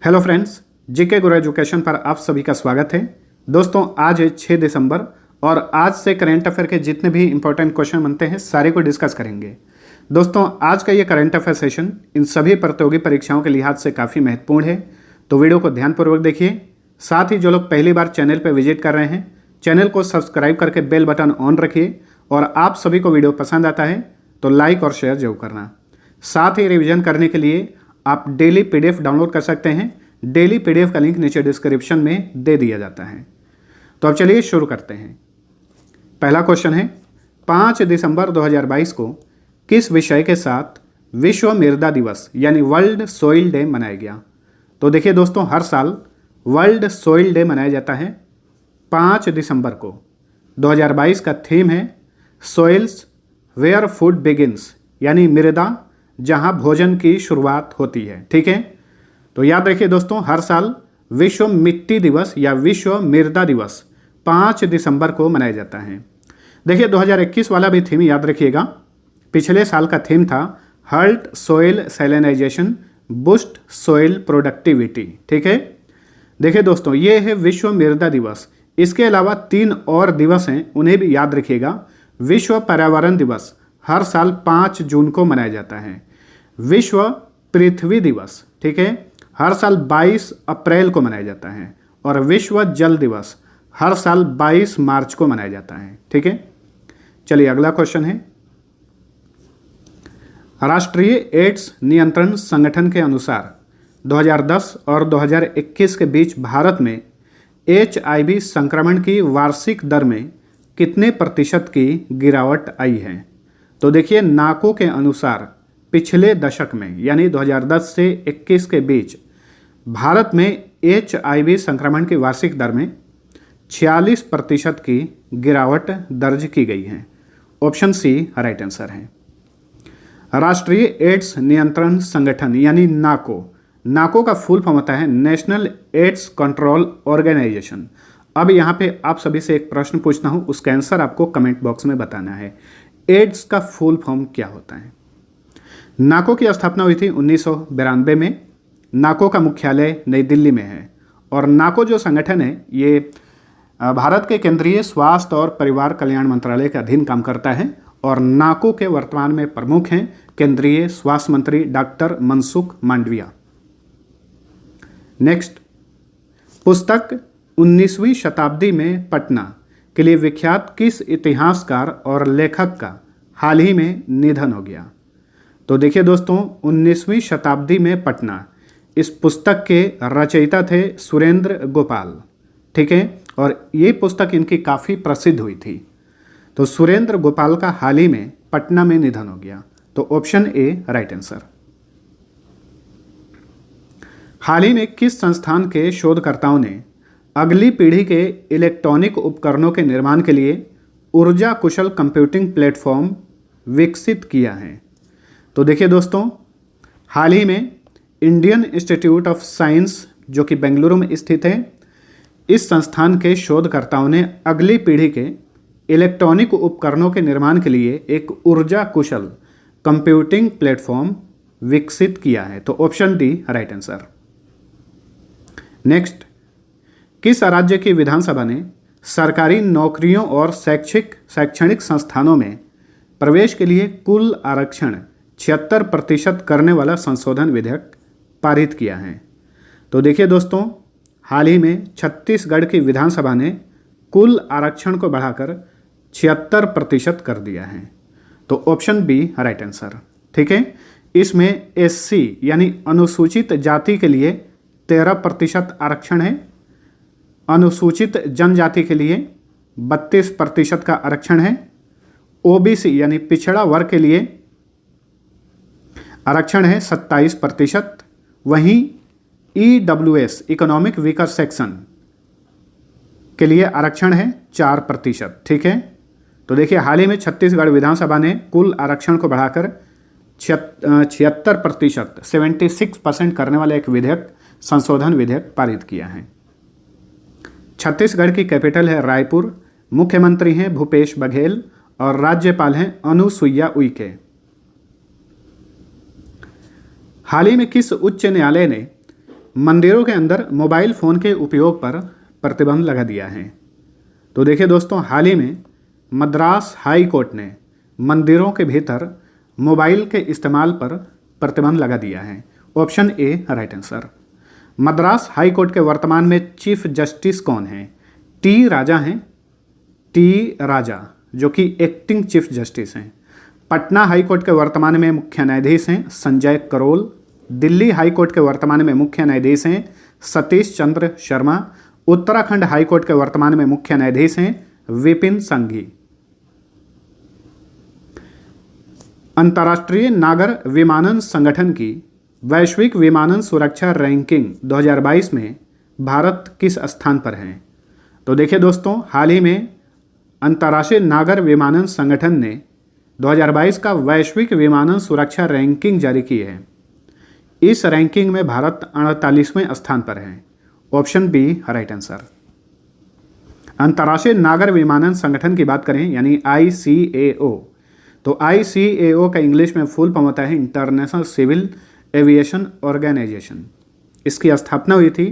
Hello friends, GK गुरु education पर आप सभी का स्वागत है। दोस्तों, आज है 6 दिसंबर और आज से करेंट अफेयर के जितने भी इंपॉर्टेंट क्वेश्चन बनते हैं सारे को डिस्कस करेंगे। दोस्तों, आज का ये करेंट अफेयर सेशन इन सभी प्रतियोगी परीक्षाओं के लिहाज से काफ़ी महत्वपूर्ण है, तो वीडियो को ध्यानपूर्वक देखिए। साथ ही जो लोग पहली बार चैनल पर विजिट कर रहे हैं, चैनल को सब्सक्राइब करके बेल बटन ऑन रखिए और आप सभी को वीडियो पसंद आता है तो लाइक और शेयर जरूर करना। साथ ही रिवीजन करने के लिए आप डेली पीडीएफ डाउनलोड कर सकते हैं। डेली पीडीएफ का लिंक नीचे डिस्क्रिप्शन में दे दिया जाता है। तो अब चलिए शुरू करते हैं। पहला क्वेश्चन है, 5 दिसंबर 2022 को किस विषय के साथ विश्व मृदा दिवस यानी वर्ल्ड सोइल डे मनाया गया? तो देखिए दोस्तों, हर साल वर्ल्ड सोइल डे मनाया जाता है 5 दिसंबर को। 2022 का थीम है सोइल्स वेयर फूड बिगिंस, यानी मृदा जहां भोजन की शुरुआत होती है। ठीक है, तो याद रखिए दोस्तों, हर साल विश्व मिट्टी दिवस या विश्व मृदा दिवस 5 दिसंबर को मनाया जाता है। देखिए 2021 वाला भी थीम याद रखिएगा। पिछले साल का थीम था halt soil salinisation boost soil productivity. ठीक है, देखिए दोस्तों, ये है विश्व मृदा दिवस। इसके अलावा 3 और दिवस हैं, उन्हें भी याद रखिएगा। विश्व पर्यावरण दिवस हर साल 5 जून को मनाया जाता है। विश्व पृथ्वी दिवस, ठीक है, हर साल 22 अप्रैल को मनाया जाता है। और विश्व जल दिवस हर साल 22 मार्च को मनाया जाता है। ठीक है, चलिए अगला क्वेश्चन है, राष्ट्रीय एड्स नियंत्रण संगठन के अनुसार 2010 और 2021 के बीच भारत में HIV संक्रमण की वार्षिक दर में कितने प्रतिशत की गिरावट आई है? तो देखिए, नाको के अनुसार पिछले दशक में यानी 2010 से 21 के बीच भारत में HIV संक्रमण की वार्षिक दर में 46% की गिरावट दर्ज की गई है। ऑप्शन सी राइट आंसर है। राष्ट्रीय एड्स नियंत्रण संगठन यानी नाको, नाको का फुल फॉर्म होता है नेशनल एड्स कंट्रोल ऑर्गेनाइजेशन। अब यहाँ पे आप सभी से एक प्रश्न पूछता हूँ, उसका आंसर आपको कमेंट बॉक्स में बताना है। एड्स का फुल फॉर्म क्या होता है? नाको की स्थापना हुई थी 1992 में। नाको का मुख्यालय नई दिल्ली में है और नाको जो संगठन है ये भारत के केंद्रीय स्वास्थ्य और परिवार कल्याण मंत्रालय के अधीन काम करता है। और नाको के वर्तमान में प्रमुख हैं केंद्रीय स्वास्थ्य मंत्री डॉक्टर मनसुख मांडविया। नेक्स्ट, पुस्तक 19वीं शताब्दी में पटना के लिए विख्यात किस इतिहासकार और लेखक का हाल ही में निधन हो गया? तो देखिए दोस्तों, 19वीं शताब्दी में पटना, इस पुस्तक के रचयिता थे सुरेंद्र गोपाल। ठीक है, और ये पुस्तक इनकी काफ़ी प्रसिद्ध हुई थी। तो सुरेंद्र गोपाल का हाल ही में पटना में निधन हो गया। तो ऑप्शन ए राइट आंसर। हाल ही में किस संस्थान के शोधकर्ताओं ने अगली पीढ़ी के इलेक्ट्रॉनिक उपकरणों के निर्माण के लिए ऊर्जा कुशल कंप्यूटिंग प्लेटफॉर्म विकसित किया है? तो देखिए दोस्तों, हाल ही में इंडियन इंस्टीट्यूट ऑफ साइंस जो कि बेंगलुरु में स्थित है, इस संस्थान के शोधकर्ताओं ने अगली पीढ़ी के इलेक्ट्रॉनिक उपकरणों के निर्माण के लिए एक ऊर्जा कुशल कंप्यूटिंग प्लेटफॉर्म विकसित किया है। तो option D right answer. Next, किस राज्य की विधानसभा ने सरकारी नौकरियों और शैक्षणिक संस्थानों में प्रवेश के लिए कुल आरक्षण 76% करने वाला संशोधन विधेयक पारित किया है? तो देखिए दोस्तों, हाल ही में छत्तीसगढ़ की विधानसभा ने कुल आरक्षण को बढ़ाकर 76% कर दिया है। तो ऑप्शन बी राइट आंसर। ठीक है, इसमें SC यानी अनुसूचित जाति के लिए 13% आरक्षण है, अनुसूचित जनजाति के लिए 32% का आरक्षण है, OBC यानी पिछड़ा वर्ग के लिए आरक्षण है 27%, वहीं EWS इकोनॉमिक वीकर सेक्शन के लिए आरक्षण है 4%। ठीक है, तो देखिए, हाल ही में छत्तीसगढ़ विधानसभा ने कुल आरक्षण को बढ़ाकर 76% 76% करने वाला एक विधेयक संशोधन विधेयक पारित किया है। छत्तीसगढ़ की कैपिटल है रायपुर, मुख्यमंत्री हैं भूपेश बघेल और राज्यपाल हैं अनुसुईया उइके। हाल ही में किस उच्च न्यायालय ने मंदिरों के अंदर मोबाइल फ़ोन के उपयोग पर प्रतिबंध लगा दिया है? तो देखिए दोस्तों, हाल ही में मद्रास हाई कोर्ट ने मंदिरों के भीतर मोबाइल के इस्तेमाल पर प्रतिबंध लगा दिया है। Option A right answer. Madras high court के वर्तमान में चीफ जस्टिस कौन हैं? टी राजा हैं, टी राजा जो कि एक्टिंग चीफ जस्टिस हैं। पटना हाई कोर्ट के वर्तमान में मुख्य न्यायाधीश हैं संजय करोल। दिल्ली हाई कोर्ट के वर्तमान में मुख्य न्यायाधीश हैं सतीश चंद्र शर्मा। उत्तराखंड हाई कोर्ट के वर्तमान में मुख्य न्यायाधीश हैं विपिन संघी। अंतर्राष्ट्रीय नागर विमानन संगठन की वैश्विक विमानन सुरक्षा रैंकिंग 2022 में भारत किस स्थान पर है? तो देखिए दोस्तों, हाल ही में अंतर्राष्ट्रीय नागर विमानन संगठन ने 2022 का वैश्विक विमानन सुरक्षा रैंकिंग जारी की है। इस रैंकिंग में भारत 48वें स्थान पर है। Option B right answer. अंतर्राष्ट्रीय नागर विमानन संगठन की बात करें यानी ICAO, तो ICAO का इंग्लिश में फुल फॉर्म होता है इंटरनेशनल सिविल एविएशन ऑर्गेनाइजेशन। इसकी स्थापना हुई थी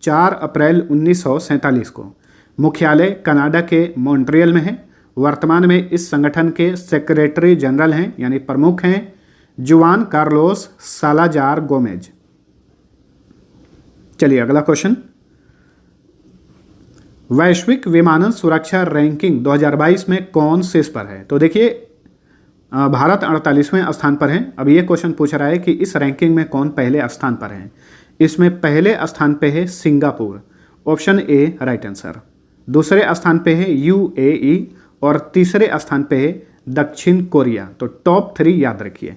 4 अप्रैल 1947 को। मुख्यालय कनाडा के मॉन्ट्रियल में है। वर्तमान में इस संगठन के सेक्रेटरी जनरल हैं यानी प्रमुख हैं जुआन कार्लोस सालाजार गोमेज। चलिए अगला क्वेश्चन, वैश्विक विमानन सुरक्षा रैंकिंग 2022 में कौन शीर्ष पर है? तो देखिए भारत 48वें स्थान पर है। अब ये क्वेश्चन पूछ रहा है कि इस रैंकिंग में कौन पहले स्थान पर है। इसमें पहले स्थान पे है Singapore, option A right answer. दूसरे स्थान पे है UAE और तीसरे स्थान पे है दक्षिण कोरिया। तो टॉप 3 याद रखिए।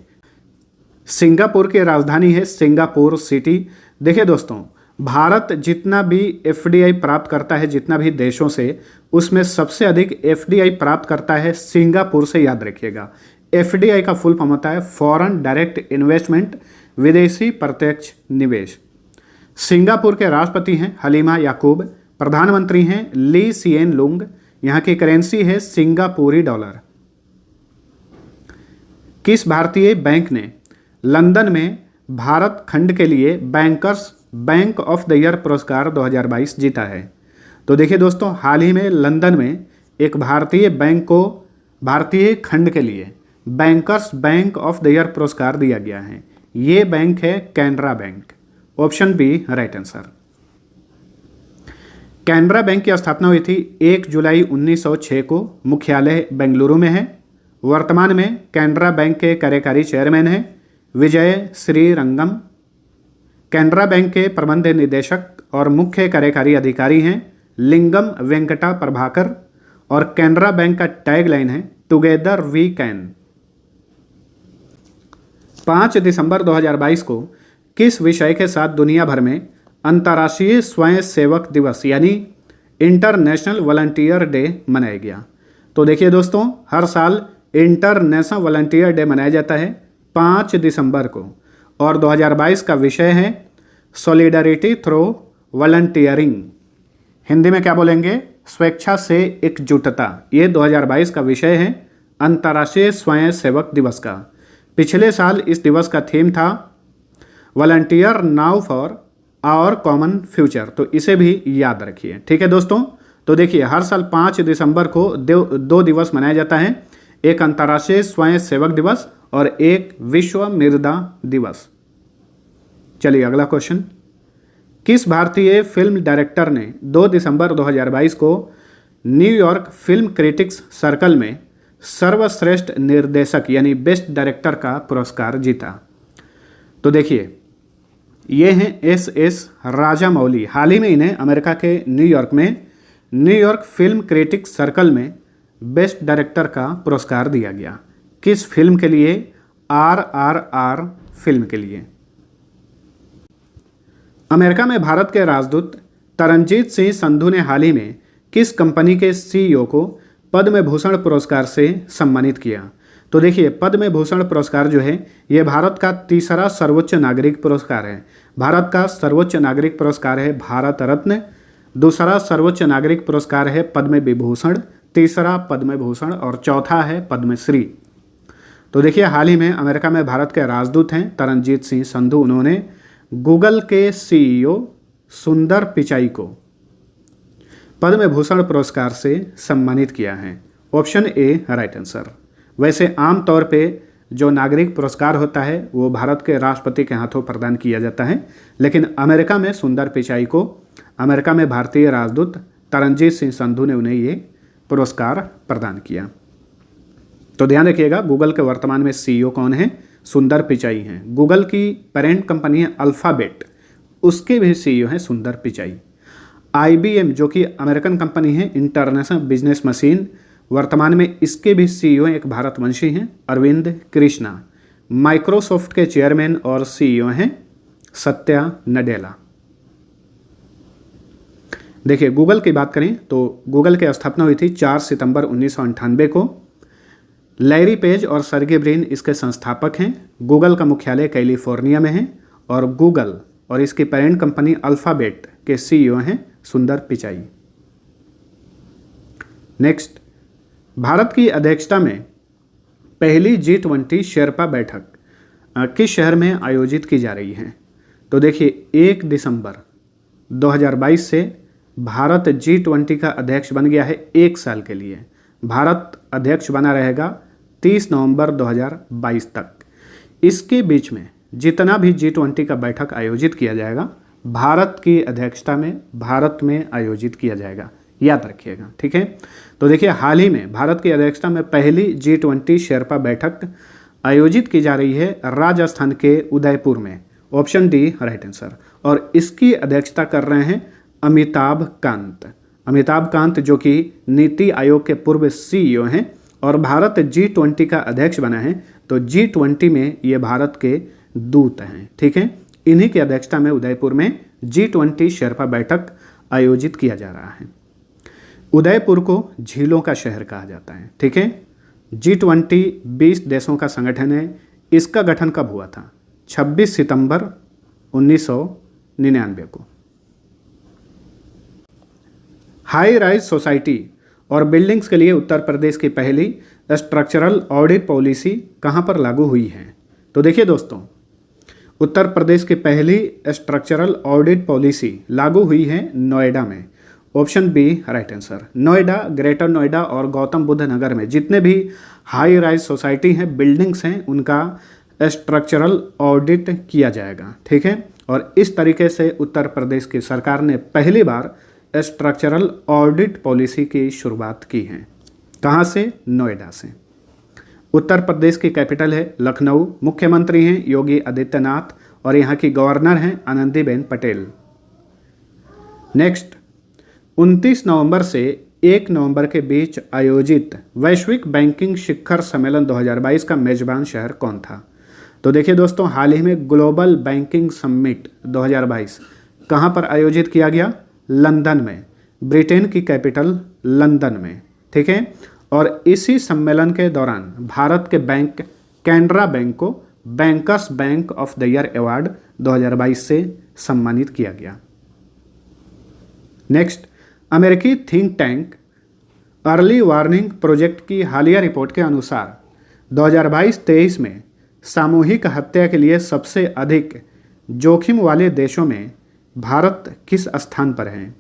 सिंगापुर की राजधानी है सिंगापुर सिटी। देखिए दोस्तों, भारत जितना भी FDI प्राप्त करता है जितना भी देशों से, उसमें सबसे अधिक FDI प्राप्त करता है सिंगापुर से, याद रखिएगा। FDI का फुल फॉर्म होता है फॉरेन डायरेक्ट इन्वेस्टमेंट, विदेशी प्रत्यक्ष निवेश। सिंगापुर के राष्ट्रपति हैं हलीमा याकूब। प्रधानमंत्री हैं ली सिएन लुंग। यहाँ की करेंसी है सिंगापुरी डॉलर। किस भारतीय बैंक ने लंदन में भारत खंड के लिए bankers bank of the year पुरस्कार 2022 जीता है? तो देखिए दोस्तों, हाल ही में लंदन में एक भारतीय बैंक को भारतीय खंड के लिए bankers bank of the year पुरस्कार दिया गया है। ये बैंक है Canara bank. Option B right answer. Canara bank की स्थापना हुई थी 1 जुलाई 1906 को। मुख्यालय बेंगलुरु में है। वर्तमान में कैनरा बैंक के कार्यकारी चेयरमैन हैं विजय श्रीरंगम। कैनरा बैंक के प्रबंध निदेशक और मुख्य कार्यकारी अधिकारी हैं लिंगम वेंकटा प्रभाकर। और कैनरा बैंक का टैगलाइन है टुगेदर वी कैन। 5 दिसंबर 2022 को किस विषय के साथ दुनिया भर में अंतर्राष्ट्रीय स्वयंसेवक दिवस यानी इंटरनेशनल वॉलंटियर डे मनाया गया? तो देखिए दोस्तों, हर साल इंटरनेशनल वॉलंटियर डे मनाया जाता है 5 दिसंबर को। और 2022 का विषय है सॉलिडरिटी थ्रू वॉलंटियरिंग। हिंदी में क्या बोलेंगे? स्वेच्छा से एकजुटता। ये 2022 का विषय है अंतर्राष्ट्रीय स्वयंसेवक दिवस का। पिछले साल इस दिवस का थीम था volunteer now for our common future. तो इसे भी याद रखिए, ठीक है दोस्तों। तो देखिए, हर साल 5 दिसंबर को 2 दिवस मनाया जाता है, एक अंतर्राष्ट्रीय स्वयंसेवक दिवस और एक विश्व मृदा दिवस। चलिए अगला क्वेश्चन, किस भारतीय फिल्म डायरेक्टर ने 2 दिसंबर 2022 को न्यूयॉर्क फिल्म क्रिटिक्स सर्कल में सर्वश्रेष्ठ निर्देशक यानी बेस्ट डायरेक्टर का पुरस्कार जीता? तो देखिए, ये हैं SS राजामौली। हाल ही में इन्हें अमेरिका के न्यूयॉर्क में न्यूयॉर्क फिल्म क्रिटिक्स सर्कल में बेस्ट डायरेक्टर का पुरस्कार दिया गया। किस फिल्म के लिए? RRR फिल्म के लिए। अमेरिका में भारत के राजदूत तरनजीत सिंह संधू ने हाल ही में किस कंपनी के CEO को पद्म भूषण पुरस्कार से सम्मानित किया? तो देखिए, पद्म भूषण पुरस्कार जो है ये भारत का तीसरा सर्वोच्च नागरिक पुरस्कार है। भारत का सर्वोच्च नागरिक पुरस्कार है भारत रत्न, दूसरा सर्वोच्च नागरिक पुरस्कार है पद्म विभूषण, तीसरा पद्म भूषण और चौथा है पद्मश्री। तो देखिए, हाल ही में अमेरिका में भारत के राजदूत हैं तरनजीत सिंह संधू। उन्होंने गूगल के सीईओ सुंदर पिचाई को पद्म भूषण पुरस्कार से सम्मानित किया है? Option A right answer. वैसे आमतौर पे जो नागरिक पुरस्कार होता है वो भारत के राष्ट्रपति के हाथों प्रदान किया जाता है, लेकिन अमेरिका में सुंदर पिचाई को अमेरिका में भारतीय राजदूत तरनजीत सिंह संधू ने उन्हें ये पुरस्कार प्रदान किया। तो ध्यान रखिएगा, गूगल के वर्तमान में सीईओ कौन है? सुंदर पिचाई हैं। गूगल की पेरेंट कंपनी है अल्फ़ाबेट, उसके भी सीईओ हैं सुंदर पिचाई। IBM जो कि अमेरिकन कंपनी है, इंटरनेशनल बिजनेस मशीन, वर्तमान में इसके भी सीईओ एक भारतवंशी हैं, अरविंद कृष्णा। माइक्रोसॉफ्ट के चेयरमैन और सीईओ हैं सत्या नडेला। देखिए, गूगल की बात करें तो गूगल की स्थापना हुई थी 4 सितंबर 1998 को। लैरी पेज और सर्गे ब्रिन इसके संस्थापक हैं। गूगल का मुख्यालय कैलिफोर्निया में है और गूगल और इसकी पेरेंट कंपनी अल्फ़ाबेट के सीईओ हैं सुंदर पिचाई। नेक्स्ट, भारत की अध्यक्षता में पहली G20 शेरपा बैठक किस शहर में आयोजित की जा रही है? तो देखिए, 1 दिसंबर 2022 से भारत G20 का अध्यक्ष बन गया है 1 साल के लिए। भारत अध्यक्ष बना रहेगा 30 नवंबर 2022 तक। इसके बीच में जितना भी G20 का बैठक आयोजित किया जाएगा, भारत की अध्यक्षता में भारत में आयोजित किया जाएगा, याद रखिएगा, ठीक है। तो देखिए, हाल ही में भारत की अध्यक्षता में पहली G20 शेरपा बैठक आयोजित की जा रही है राजस्थान के उदयपुर में। Option D right answer. और इसकी अध्यक्षता कर रहे हैं अमिताभ कांत। अमिताभ कांत जो कि नीति आयोग के पूर्व सीईओ हैं और भारत G20 का अध्यक्ष बना है, तो G20 में ये भारत के दूत हैं, ठीक है। इन्हीं की अध्यक्षता में उदयपुर में G20 शेरपा बैठक आयोजित किया जा रहा है। उदयपुर को झीलों का शहर कहा जाता है, ठीक है। G20 20 देशों का संगठन है। इसका गठन कब हुआ था? 26 सितंबर 1999 को। हाई राइज सोसाइटी और बिल्डिंग्स के लिए उत्तर प्रदेश की पहली स्ट्रक्चरल ऑडिट पॉलिसी कहाँ पर लागू हुई है? तो देखिए दोस्तों, उत्तर प्रदेश की पहली स्ट्रक्चरल ऑडिट पॉलिसी लागू हुई है नोएडा में। Option B right answer. Noida, greater Noida और गौतम बुद्ध नगर में जितने भी हाई राइज सोसाइटी हैं, बिल्डिंग्स हैं, उनका स्ट्रक्चरल ऑडिट किया जाएगा, ठीक है। और इस तरीके से उत्तर प्रदेश की सरकार ने पहली बार स्ट्रक्चरल ऑडिट पॉलिसी की शुरुआत की है। कहाँ से? नोएडा से। उत्तर प्रदेश की कैपिटल है लखनऊ। मुख्यमंत्री हैं योगी आदित्यनाथ और यहाँ की गवर्नर हैं आनंदीबेन पटेल। नेक्स्ट, 29 नवंबर से 1 नवंबर के बीच आयोजित वैश्विक बैंकिंग शिखर सम्मेलन 2022 का मेजबान शहर कौन था? तो देखिए दोस्तों, हाल ही में ग्लोबल बैंकिंग समिट 2022 कहाँ पर आयोजित किया गया? लंदन में, ब्रिटेन की कैपिटल लंदन में, ठीक है। और इसी सम्मेलन के दौरान भारत के बैंक कैनरा बैंक को bankers bank of the year award 2022 से सम्मानित किया गया। नेक्स्ट, अमेरिकी think tank early warning project की हालिया रिपोर्ट के अनुसार 2022-23 में सामूहिक हत्या के लिए सबसे अधिक जोखिम वाले देशों में भारत किस स्थान पर है?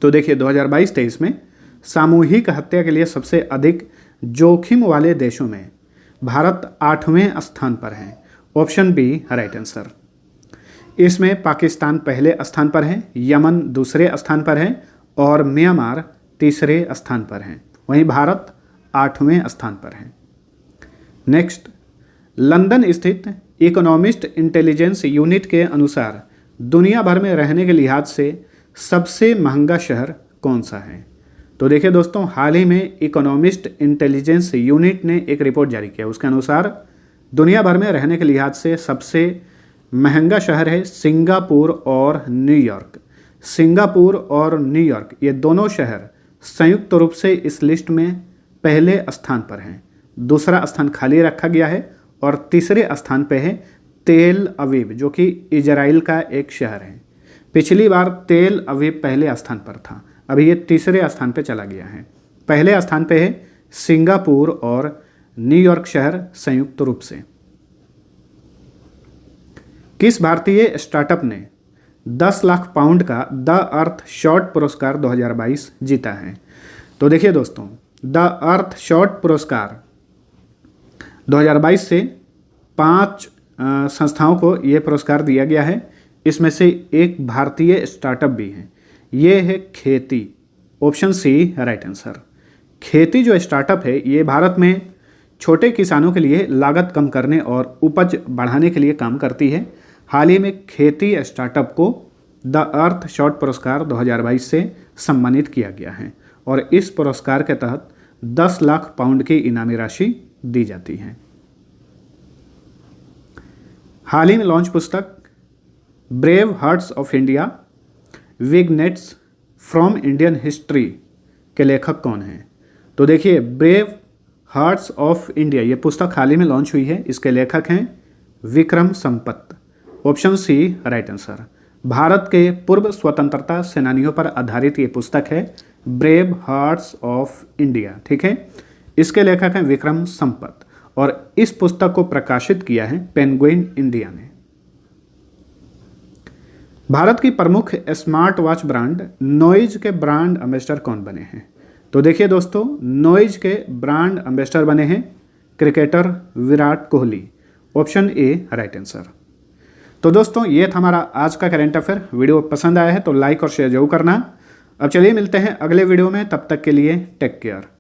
तो देखिए, 2022-23 में सामूहिक हत्या के लिए सबसे अधिक जोखिम वाले देशों में भारत 8वें स्थान पर है। Option B right answer. इसमें पाकिस्तान पहले स्थान पर है, यमन दूसरे स्थान पर है और म्यांमार तीसरे स्थान पर है। वहीं भारत 8वें स्थान पर है। नेक्स्ट, लंदन स्थित इकोनॉमिस्ट इंटेलिजेंस यूनिट के अनुसार दुनिया भर में रहने के लिहाज से सबसे महंगा शहर कौन सा है? तो देखिए दोस्तों, हाल ही में इकोनॉमिस्ट इंटेलिजेंस यूनिट ने एक रिपोर्ट जारी किया। उसके अनुसार दुनिया भर में रहने के लिहाज से सबसे महंगा शहर है सिंगापुर और न्यूयॉर्क। सिंगापुर और न्यूयॉर्क ये दोनों शहर संयुक्त रूप से इस लिस्ट में पहले स्थान पर हैं। दूसरा स्थान खाली रखा गया है और तीसरे स्थान पर है तेल अवीव जो कि इजराइल का एक शहर है। पिछली बार तेल अवीव पहले स्थान पर था, अभी ये तीसरे स्थान पे चला गया है। पहले स्थान पे है सिंगापुर और न्यूयॉर्क शहर संयुक्त रूप से। किस भारतीय स्टार्टअप ने 10 लाख पाउंड का द अर्थ शॉर्ट पुरस्कार 2022 जीता है? तो देखिए दोस्तों, द अर्थ शॉर्ट पुरस्कार 2022 से 5 संस्थाओं को ये पुरस्कार दिया गया है। इसमें से एक भारतीय स्टार्टअप भी है, ये है खेती। Option C right answer. खेती जो स्टार्टअप है ये भारत में छोटे किसानों के लिए लागत कम करने और उपज बढ़ाने के लिए काम करती है। हाल ही में खेती स्टार्टअप को द अर्थ शॉर्ट पुरस्कार 2022 से सम्मानित किया गया है और इस पुरस्कार के तहत 10 लाख पाउंड की इनामी राशि दी जाती है। हाल ही में लॉन्च पुस्तक brave hearts of India vignettes from Indian history के लेखक कौन हैं? तो देखिए, ब्रेव हार्ट्स ऑफ इंडिया ये पुस्तक हाल ही में लॉन्च हुई है। इसके लेखक हैं Vikram Sampat. Option C right answer. Bharat के पूर्व स्वतंत्रता सेनानियों पर आधारित ये पुस्तक है ब्रेव हार्ट्स ऑफ इंडिया, ठीक है। इसके लेखक हैं विक्रम संपत और इस पुस्तक को प्रकाशित किया है पेंगुइन इंडिया ने। भारत की प्रमुख स्मार्ट वॉच ब्रांड नॉइज के ब्रांड एम्बेसडर कौन बने हैं? तो देखिए दोस्तों, नॉइज के ब्रांड एम्बेसडर बने हैं cricketer Virat Kohli. Option A right answer. तो दोस्तों, ये था हमारा आज का करेंट अफेयर। वीडियो पसंद आया है तो लाइक और शेयर जरूर करना। अब चलिए मिलते हैं अगले वीडियो में, तब तक के लिए टेक केयर।